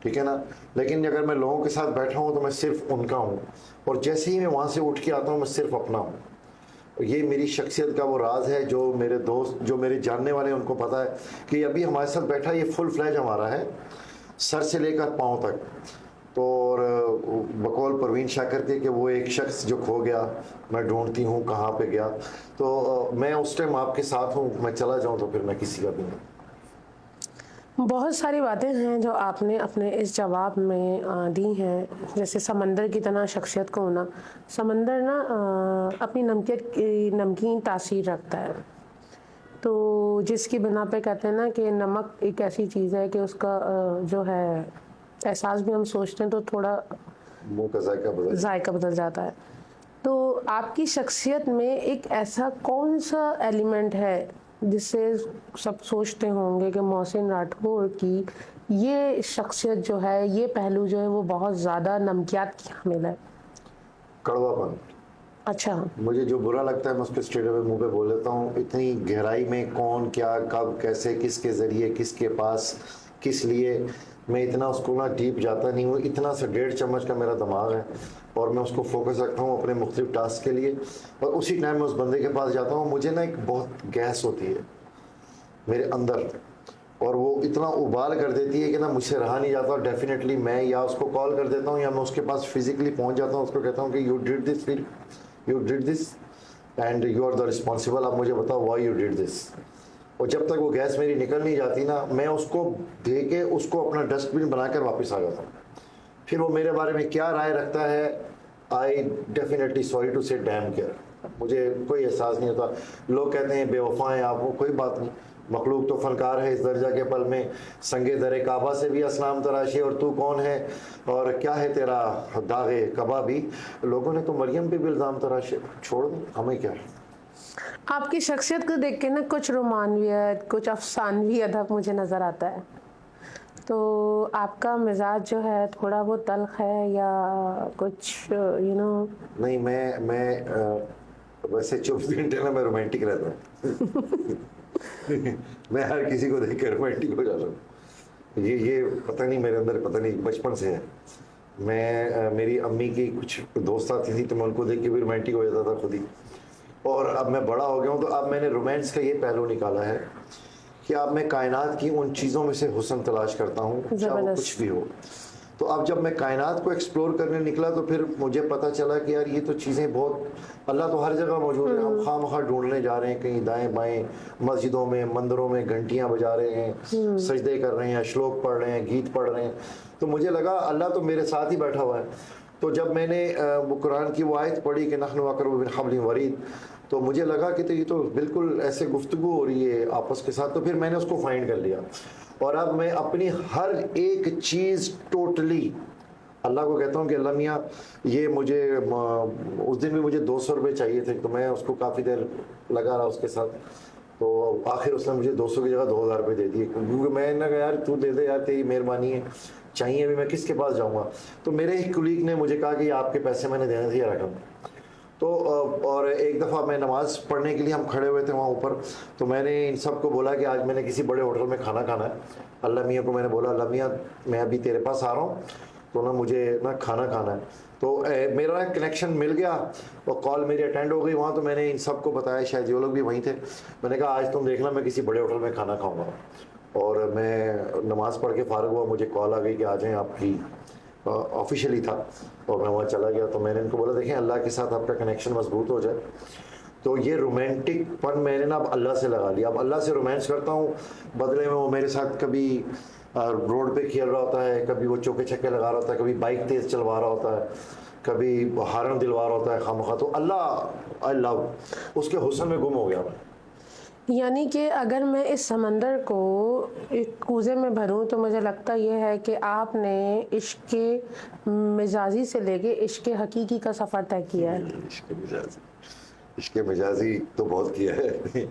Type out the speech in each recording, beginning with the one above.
ٹھیک ہے نا. لیکن اگر میں لوگوں کے ساتھ بیٹھا ہوں تو میں صرف ان کا ہوں, اور جیسے ہی میں وہاں سے اٹھ کے آتا ہوں میں صرف اپنا ہوں. یہ میری شخصیت کا وہ راز ہے جو میرے دوست, جو میرے جاننے والے ہیں ان کو پتہ ہے کہ ابھی ہمارے ساتھ بیٹھا یہ فل فلیج ہمارا ہے, سر سے لے کر پاؤں تک. تو اور بقول پروین شاکر کے کہ وہ ایک شخص جو کھو گیا, میں ڈھونڈتی ہوں کہاں پہ گیا, تو میں اس ٹائم آپ کے ساتھ ہوں, میں چلا جاؤں تو پھر میں کسی کا بھی نہیں. بہت ساری باتیں ہیں جو آپ نے اپنے اس جواب میں دی ہیں, جیسے سمندر کی طرح شخصیت کو ہونا. سمندر نا اپنی نمکین تاثیر رکھتا ہے, تو جس کی بنا پہ کہتے ہیں نا کہ نمک ایک ایسی چیز ہے کہ اس کا جو ہے احساس بھی ہم سوچتے ہیں تو تھوڑا منہ کا ذائقہ بدل جاتا ہے. تو آپ کی شخصیت میں ایک ایسا کون سا ایلیمنٹ ہے جس سے سب سوچتے ہوں گے کہ محسن راٹھور کی یہ شخصیت جو ہے, یہ پہلو جو ہے وہ بہت زیادہ نمکیات کی حامل ہے؟ کڑوا پن. اچھا. مجھے جو برا لگتا ہے میں اس کے اسٹیٹ پہ منہ پہ بول دیتا ہوں. اتنی گہرائی میں کون کیا کب کیسے کس کے ذریعے کس کے پاس کس لیے, میں اتنا اس کو نہ ڈیپ جاتا نہیں ہوں. اتنا سے 1.5 چمچ کا میرا دماغ ہے اور میں اس کو فوکس رکھتا ہوں اپنے مختلف ٹاسک کے لیے, اور اسی ٹائم میں اس بندے کے پاس جاتا ہوں. مجھے نا ایک بہت گیس ہوتی ہے میرے اندر, اور وہ اتنا ابال کر دیتی ہے کہ نا مجھ سے رہا نہیں جاتا. اور ڈیفینیٹلی میں یا اس کو کال کر دیتا ہوں یا میں اس کے پاس فزیکلی پہنچ جاتا ہوں, اس کو کہتا ہوں کہ you did this and you are the responsible. آپ مجھے بتاؤ وائی یو ڈیڈ دس. اور جب تک وہ گیس میری نکل نہیں جاتی نا, میں اس کو دے کے اس کو اپنا ڈسٹ بن بنا کر واپس آ جاتا ہوں. پھر وہ میرے بارے میں کیا رائے رکھتا ہے, آئی ڈیفینیٹلی سوری ٹو سے ڈیم کیئر. مجھے کوئی احساس نہیں ہوتا. لوگ کہتے ہیں بے وفا ہیں آپ, وہ کوئی بات نہیں. مخلوق تو فنکار ہے اس درجہ کے پل میں, سنگے در کعبہ سے بھی اسلام تراشے, اور تو کون ہے اور کیا ہے تیرا داغ کعبہ بھی. لوگوں نے تو مریم پہ بھی الزام تراشے. چھوڑ دیں, ہمیں کیا ہے. آپ کی شخصیت کو دیکھ کے نا کچھ رومانویت, کچھ افسانوی ادب مجھے نظر آتا ہے. تو آپ کا مزاج جو ہے تھوڑا وہ تلخ ہے یا کچھ نہیں, میں ویسے 24 گھنٹے نا میں رومانٹک رہتا ہوں. میں ہر کسی کو دیکھ کے رومانٹک ہو جاتا ہوں. یہ پتہ نہیں میرے اندر, پتہ نہیں بچپن سے ہے. میں میری امی کی کچھ دوست آتی تھی تو میں ان کو دیکھ کے بھی رومانٹک ہو جاتا تھا خود ہی. اور اب میں بڑا ہو گیا ہوں تو اب میں نے رومانس کا یہ پہلو نکالا ہے کہ اب میں کائنات کی ان چیزوں میں سے حسن تلاش کرتا ہوں, چاہے وہ کچھ بھی ہو. تو اب جب میں کائنات کو ایکسپلور کرنے نکلا تو پھر مجھے پتہ چلا کہ یار یہ تو چیزیں بہت, اللہ تو ہر جگہ موجود ہے. ہم خواہ مخواہ ڈھونڈنے جا رہے ہیں کہیں دائیں بائیں, مسجدوں میں مندروں میں گھنٹیاں بجا رہے ہیں, سجدے کر رہے ہیں, شلوک پڑھ رہے ہیں, گیت پڑھ رہے ہیں. تو مجھے لگا اللہ تو میرے ساتھ ہی بیٹھا ہوا ہے. تو جب میں نے وہ قرآن کی وہ آیت پڑھی کہ نحن اقرب من حبل الورید, تو مجھے لگا کہ یہ تو بالکل ایسے گفتگو ہو رہی ہے آپس کے ساتھ. تو پھر میں نے اس کو فائنڈ کر لیا, اور اب میں اپنی ہر ایک چیز ٹوٹلی اللہ کو کہتا ہوں کہ اللہ میاں یہ مجھے, اس دن بھی مجھے 200 روپے چاہیے تھے, تو میں اس کو کافی دیر لگا رہا اس کے ساتھ. تو آخر اس نے مجھے 200 کی جگہ 2000 روپے دے دیے, کیونکہ میں نے کہا یار تو دے دے یار, تیری مہربانی ہے, چاہیے ابھی میں کس کے پاس جاؤں گا. تو میرے ایک کولیگ نے مجھے کہا کہ یہ آپ کے پیسے میں نے دینے تھے, یہ رقم. تو اور ایک دفعہ میں نماز پڑھنے کے لیے ہم کھڑے ہوئے تھے وہاں اوپر, تو میں نے ان سب کو بولا کہ آج میں نے کسی بڑے ہوٹل میں کھانا کھانا ہے. اللہ میاں کو میں نے بولا اللہ میاں میں ابھی تیرے پاس آ رہا ہوں, تو نا مجھے نا کھانا کھانا ہے. تو میرا کنیکشن مل گیا اور کال میری اٹینڈ ہو گئی وہاں. تو میں نے ان سب کو بتایا, شاید یہ لوگ بھی وہیں تھے. میں نے کہا آج تم دیکھنا میں کسی بڑے ہوٹل میں کھانا کھاؤں گا. اور میں نماز پڑھ کے فارغ ہوا, مجھے کال آ گئی کہ آ جائیں, آپ کی آفیشیلی تھا, اور میں وہاں چلا گیا. تو میں نے ان کو بولا دیکھیں اللہ کے ساتھ آپ کا کنیکشن مضبوط ہو جائے. تو یہ رومانٹک پن میں نے نا اب اللہ سے لگا لیا. اب اللہ سے رومانس کرتا ہوں, بدلے میں وہ میرے ساتھ کبھی روڈ پہ کھیل رہا ہوتا ہے, کبھی وہ چوکے چھکے لگا رہا ہوتا ہے, کبھی بائک تیز چلوا رہا ہوتا ہے, کبھی ہارن دلوا رہا ہوتا ہے خامخواہ. تو اللہ آئی لو اس کے حسن میں گم ہو گیا. یعنی کہ اگر میں اس سمندر کو ایک کوزے میں بھروں تو مجھے لگتا یہ ہے کہ آپ نے عشق مجازی سے لے کے عشق حقیقی کا سفر طے کیا ہے. عشق مجازی تو بہت کیا ہے.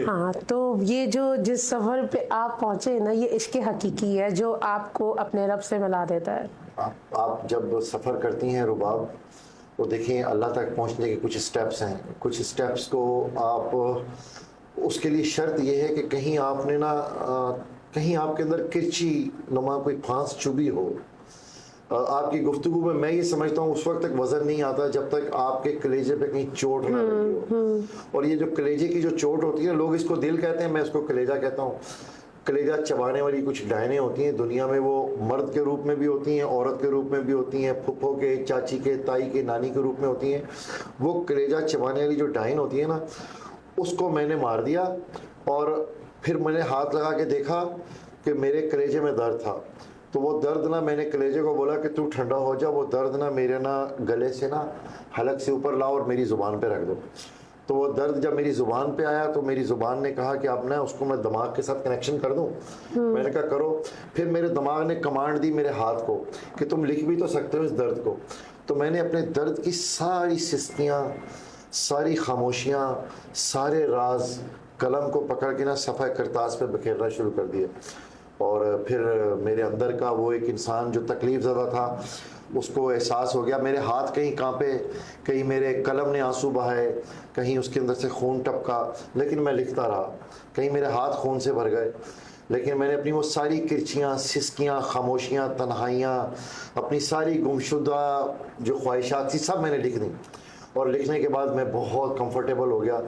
ہاں, تو یہ جو جس سفر پہ آپ پہنچے نا, یہ عشق حقیقی ہے جو آپ کو اپنے رب سے ملا دیتا ہے. آپ جب سفر کرتی ہیں رباب, تو دیکھیں اللہ تک پہنچنے کے کچھ سٹیپس ہیں. کچھ سٹیپس کو آپ, اس کے لیے شرط یہ ہے کہ کہیں آپ نے نا کہیں آپ کے اندر کرچی نما کوئی پھانس چبھی ہو. آپ کی گفتگو میں یہ سمجھتا ہوں اس وقت تک وزن نہیں آتا جب تک آپ کے کلیجے پہ کہیں چوٹ نہ لگی ہو. اور یہ جو کلیجے کی جو چوٹ ہوتی ہے لوگ اس کو دل کہتے ہیں, میں اس کو کلیجہ کہتا ہوں. کلیجہ چبانے والی کچھ ڈائنیں ہوتی ہیں دنیا میں, وہ مرد کے روپ میں بھی ہوتی ہیں, عورت کے روپ میں بھی ہوتی ہیں, پھپھو کے, چاچی کے, تائی کے, نانی کے روپ میں ہوتی ہیں. وہ کلیجہ چبانے والی جو ڈائن ہوتی ہے نا, اس کو میں نے مار دیا اور پھر میں نے ہاتھ لگا کے دیکھا کہ میرے کلیجے میں درد تھا. تو وہ درد نا, میں نے کلیجے کو بولا کہ تو ٹھنڈا ہو جا, وہ درد نا میرے نا گلے سے نا حلق سے اوپر لاؤ اور میری زبان پہ رکھ دو. تو وہ درد جب میری زبان پہ آیا تو میری زبان نے کہا کہ اب نا اس کو میں دماغ کے ساتھ کنیکشن کر دوں. میں نے کہا کرو. پھر میرے دماغ نے کمانڈ دی میرے ہاتھ کو کہ تم لکھ بھی تو سکتے ہو اس درد کو. تو میں نے اپنے درد کی ساری سستیاں, ساری خاموشیاں, سارے راز قلم کو پکڑ کے نا صفحہ کرتاس پہ بکھیرنا شروع کر دیا. اور پھر میرے اندر کا وہ ایک انسان جو تکلیف زدہ تھا اس کو احساس ہو گیا. میرے ہاتھ کہیں کانپے, کہیں میرے قلم نے آنسو بہائے, کہیں اس کے اندر سے خون ٹپکا, لیکن میں لکھتا رہا. کہیں میرے ہاتھ خون سے بھر گئے, لیکن میں نے اپنی وہ ساری کرچیاں, سسکیاں, خاموشیاں, تنہائیاں, اپنی ساری گمشدہ جو خواہشات تھی سب میں نے لکھ دیں. اور لکھنے کے بعد میں بہت کمفرٹیبل ہو گیا.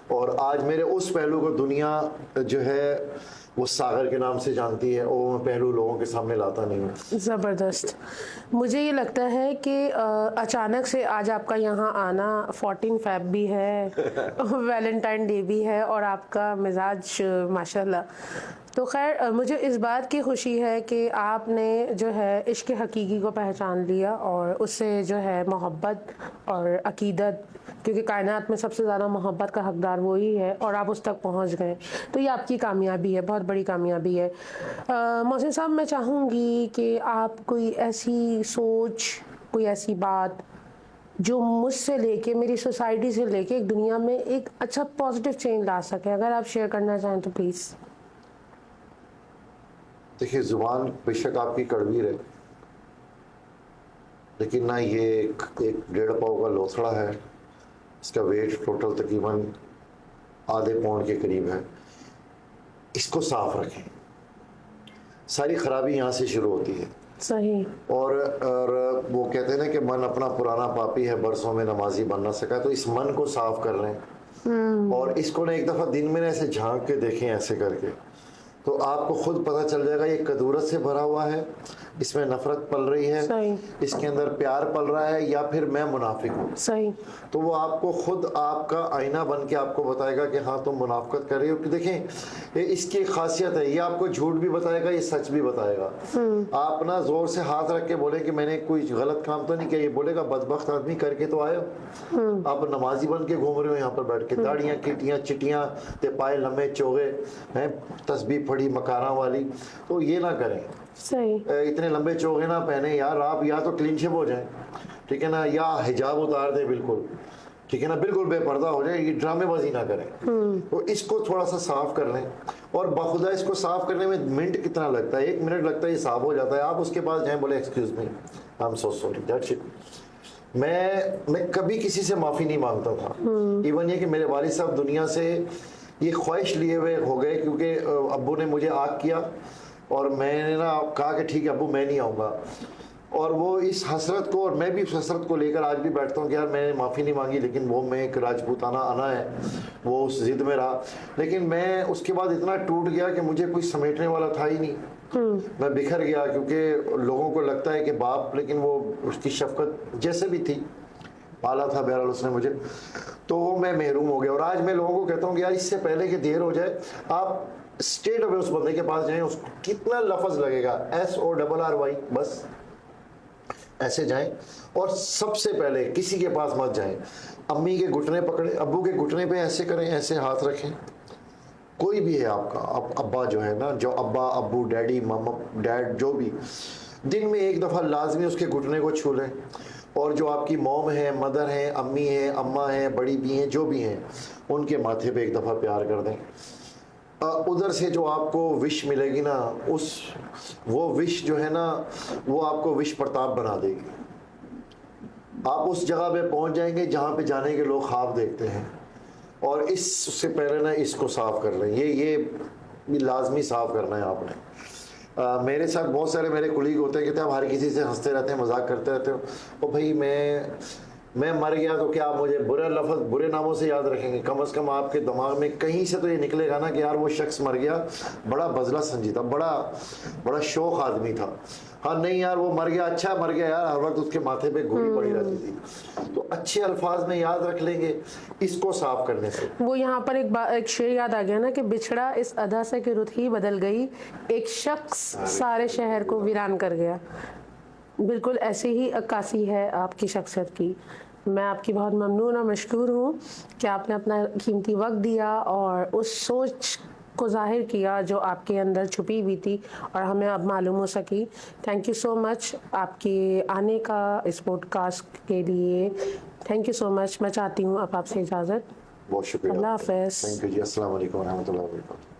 اور آج میرے اس پہلو کو دنیا جو ہے وہ ساغر کے نام سے جانتی ہے, اور میں پہلو لوگوں کے سامنے لاتا نہیں ہوں. زبردست. مجھے یہ لگتا ہے کہ اچانک سے آج آپ کا یہاں آنا, 14 فیب بھی ہے, ویلنٹائن ڈے بھی ہے, اور آپ کا مزاج ماشاءاللہ. تو خیر مجھے اس بات کی خوشی ہے کہ آپ نے جو ہے عشق حقیقی کو پہچان لیا, اور اس سے جو ہے محبت اور عقیدت, کیونکہ کائنات میں سب سے زیادہ محبت کا حقدار وہی ہے, اور آپ اس تک پہنچ گئے. تو یہ آپ کی کامیابی ہے, بہت بڑی کامیابی ہے. محسن صاحب, میں چاہوں گی کہ آپ کوئی ایسی سوچ, کوئی ایسی بات جو مجھ سے لے کے, میری سوسائٹی سے لے کے ایک دنیا میں ایک اچھا پازیٹیو چینج لا سکیں, اگر آپ شیئر کرنا چاہیں تو پلیز. دیکھیے, زبان بے شک آپ کی کڑوی ہے, لیکن نہ یہ ایک 1.5 پاؤ کا لوتھڑا ہے. اس کا ویٹ ٹوٹل تقریباً آدھے پاؤنڈ کے قریب ہے. اس کو صاف رکھیں. ساری خرابی یہاں سے شروع ہوتی ہے. صحیح. اور وہ کہتے ہیں نا کہ من اپنا پرانا پاپی ہے, برسوں میں نمازی بن نہ سکا. تو اس من کو صاف کر لیں, اور اس کو نا ایک دفعہ دن میں ایسے جھانک کے دیکھیں, ایسے کر کے, تو آپ کو خود پتہ چل جائے گا یہ کدورت سے بھرا ہوا ہے, اس میں نفرت پل رہی ہے, اس کے اندر پیار پل رہا ہے, یا پھر میں منافق ہوں. صحیح. تو وہ آپ کو خود آپ کا آئینہ بن کے آپ کو بتائے گا کہ ہاں تم منافقت کر رہی ہو. کہ دیکھیں اس کی خاصیت ہے, یہ آپ کو جھوٹ بھی بتائے گا, یہ سچ بھی بتائے گا. آپ نا زور سے ہاتھ رکھ کے بولے کہ میں نے کوئی غلط کام تو نہیں کیا, یہ بولے گا بدبخت آدمی کر کے تو آئے ہو, آپ نمازی بن کے گھوم رہے ہو یہاں پر بیٹھ کے, داڑیاں کیٹیاں چٹیاں تے پائے لمبے چوغے ہیں, تسبیح پڑھی مکاراں والی. تو یہ نہ کریں. صحیح. اتنے لمبے چوغے نہ پہنے یار. آپ یا تو کلین شپ ہو جائیں, ٹھیک ہے نا, یا حجاب اتار دیں بالکل, ٹھیک ہے نا, بالکل بے پردہ ہو جائے. یہ ڈرامے بازی نہ کریں. تو اس کو تھوڑا سا صاف کر لیں, اور بخدا اس کو صاف کرنے میں منٹ کتنا لگتا ہے, 1 منٹ لگتا ہے, یہ صاف ہو جاتا ہے. آپ اس کے پاس جائیں, بولے excuse me, I am so sorry, that's it. میں کبھی کسی سے معافی نہیں مانگتا تھا. ایون یہ کہ میرے والد صاحب دنیا سے یہ خواہش لیے ہوئے ہو گئے, کیونکہ ابو نے مجھے آگ کیا, اور میں نے نا کہا کہ ٹھیک ہے ابو میں نہیں آؤں گا. اور وہ اس حسرت کو, اور میں بھی اس حسرت کو لے کر آج بھی بیٹھتا ہوں کہ یار میں نے معافی نہیں مانگی, لیکن وہ میں ایک راجپوتانہ آنا ہے, وہ اس ضد میں رہا. لیکن میں اس کے بعد اتنا ٹوٹ گیا کہ مجھے کوئی سمیٹنے والا تھا ہی نہیں. میں بکھر گیا, کیونکہ لوگوں کو لگتا ہے کہ باپ, لیکن وہ اس کی شفقت جیسے بھی تھی, پالا تھا بہرحال اس نے مجھے, تو وہ میں محروم ہو گیا. اور آج میں لوگوں کو کہتا ہوں کہ یار اس سے پہلے کہ دیر ہو جائے, آپ اسٹریٹ اوے اس بندے کے پاس جائیں. اس کتنا لفظ لگے گا, SORRY, بس ایسے جائیں. اور سب سے پہلے کسی کے پاس مت جائیں, امی کے گھٹنے پکڑیں, ابو کے گھٹنے پہ ایسے کریں, ایسے ہاتھ رکھیں. کوئی بھی ہے آپ کا ابا جو ہے نا, جو ابا, ابو, ڈیڈی, ماما, ڈیڈ, جو بھی, دن میں 1 دفعہ لازمی اس کے گھٹنے کو چھو لیں. اور جو آپ کی موم ہیں, مدر ہیں, امی ہیں, اماں ہیں, بڑی بھی ہیں, جو بھی ہیں, ان کے ماتھے پہ 1 دفعہ پیار کر دیں. ادھر سے جو آپ کو وش ملے گی نا, وہ وش جو ہے نا, وہ آپ کو وش پرتاپ بنا دے گی. آپ اس جگہ پہ پہنچ جائیں گے جہاں پہ جانے کے لوگ خواب دیکھتے ہیں. اور اس سے پہلے نا اس کو صاف کر لیں. یہ یہ لازمی صاف کرنا ہے آپ نے. میرے ساتھ بہت سارے میرے کولیگ ہوتے ہیں، کہتے ہیں آپ ہر کسی سے ہنستے رہتے ہیں، مذاق کرتے رہتے ہو. او بھائی میں مر گیا تو کیا آپ مجھے برے لفظ برے ناموں سے یاد رکھیں گے؟ کم از کم آپ کے دماغ میں کہیں سے تو یہ نکلے گا نا کہ یار وہ شخص مر گیا، بڑا بزلہ سنجی تھا، بڑا شوخ آدمی تھا. ہاں نہیں یار وہ مر گیا، اچھا مر گیا یار، ہر وقت اس کے ماتھے پہ گولی پڑی رہتی تھی. تو اچھے الفاظ میں یاد رکھ لیں گے اس کو صاف کرنے سے. وہ یہاں پر ایک شعر یاد آ گیا نا کہ بچھڑا اس ادا سے کہ رت ہی بدل گئی، ایک شخص سارے شہر کو ویران کر گیا. بالکل ایسے ہی عکاسی ہے آپ کی شخصیت کی. میں آپ کی بہت ممنون اور مشکور ہوں کہ آپ نے اپنا قیمتی وقت دیا اور اس سوچ کو ظاہر کیا جو آپ کے اندر چھپی ہوئی تھی اور ہمیں اب معلوم ہو سکی. تھینک یو سو مچ آپ کے آنے کا اس پوڈ کاسٹ کے لیے. تھینک یو سو مچ. میں چاہتی ہوں اب آپ سے اجازت. بہت شکریہ. اللہ حافظ. تھینک یو جی. السلام علیکم و رحمۃ اللہ وبرکاتہ.